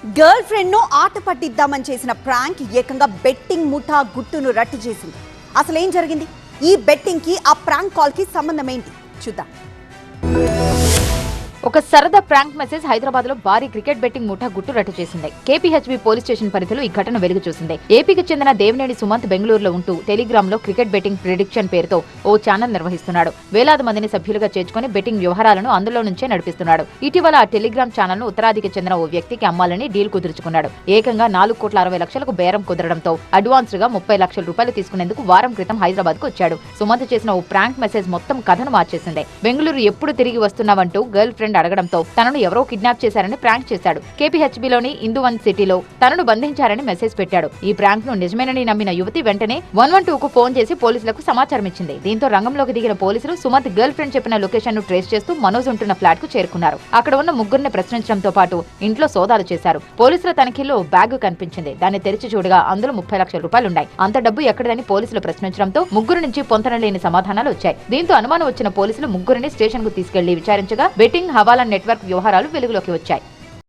Girl friend ను ఆట పట్టిద్దామని చేసిన ప్రాంక్ ఏకంగా బెట్టింగ్ ముఠా గుట్టును రట్టు చేసింది. అసలేం జరిగింది? ఈ బెట్టింగ్ కి ఆ ప్రాంక్ కాల్ కి సంబంధం ఏంటి చూద్దాం. ఒక సరదా ప్రాంక్ మెసేజ్ హైదరాబాద్ లో భారీ క్రికెట్ బెట్టింగ్ ముఠా గుట్టు రట్టు చేసింది. కేపీహెచ్బీ పోలీస్ స్టేషన్ పరిధిలో ఈ ఘటన వెలుగు చూసింది. ఏపీకి చెందిన దేవినేని సుమంత్ బెంగళూరులో ఉంటూ టెలిగ్రామ్ లో క్రికెట్ బెట్టింగ్ ప్రిడిక్షన్ పేరుతో ఓ ఛానల్ నిర్వహిస్తున్నాడు. వేలాది మందిని సభ్యులుగా చేర్చుకుని బెట్టింగ్ వ్యవహారాలను అందులో నుంచే నడిపిస్తున్నాడు. ఇటీవల ఆ టెలిగ్రామ్ ఛానల్ ను ఉత్తరాదికి చెందిన ఓ వ్యక్తికి అమ్మాలని డీల్ కుదుర్చుకున్నాడు. ఏకంగా 4,60,00,000కు బేరం కుదరడంతో అడ్వాన్స్ గా 30 లక్షల రూపాయలు తీసుకునేందుకు వారం క్రితం హైదరాబాద్ కు వచ్చాడు. సుమంత్ చేసిన ఓ ప్రాంక్ మెసేజ్ మొత్తం కథను మార్చేసింది. బెంగళూరు ఎప్పుడు తిరిగి వస్తున్నావంటూ గర్ల్ ఫ్రెండ్ అడగడంతో తనను ఎవరో కిడ్నాప్ చేశారని ప్రాంక్ చేశాడు. కేపీహెచ్బీలోని ఇందువన్ సిటీలో తనను బంధించారని మెసేజ్ పెట్టాడు. ఈ ప్రాంక్ ను నిజమేనని నమ్మిన యువతి వెంటనే 112కు ఫోన్ చేసి పోలీసులకు సమాచారం ఇచ్చింది. దీంతో రంగంలోకి దిగిన పోలీసులు సుమంత్ గర్ల్ ఫ్రెండ్ చెప్పిన లొకేషన్ ను ట్రేస్ చేస్తూ మనోజ్ ఉంటున్న ఫ్లాట్ కు చేరుకున్నారు. అక్కడ ఉన్న ముగ్గురిని ప్రశ్నించడంతో పాటు ఇంట్లో సోదాలు చేశారు. పోలీసుల తనిఖీల్లో బ్యాగ్ కనిపించింది. దాన్ని తెరిచి చూడగా అందులో 30 లక్షల రూపాయలున్నాయి. అంత డబ్బు ఎక్కడదని పోలీసులు ప్రశ్నించడంతో ముగ్గురు నుంచి పొంతనలేని సమాధానాలు వచ్చాయి. దీంతో అనుమానం వచ్చిన పోలీసులు ముగ్గురిని స్టేషన్ కు తీసుకెళ్లి విచారించగా బెట్టింగ్ హవాలా నెట్వర్క్ వ్యవహారాలు వెలుగులోకి వచ్చాయి.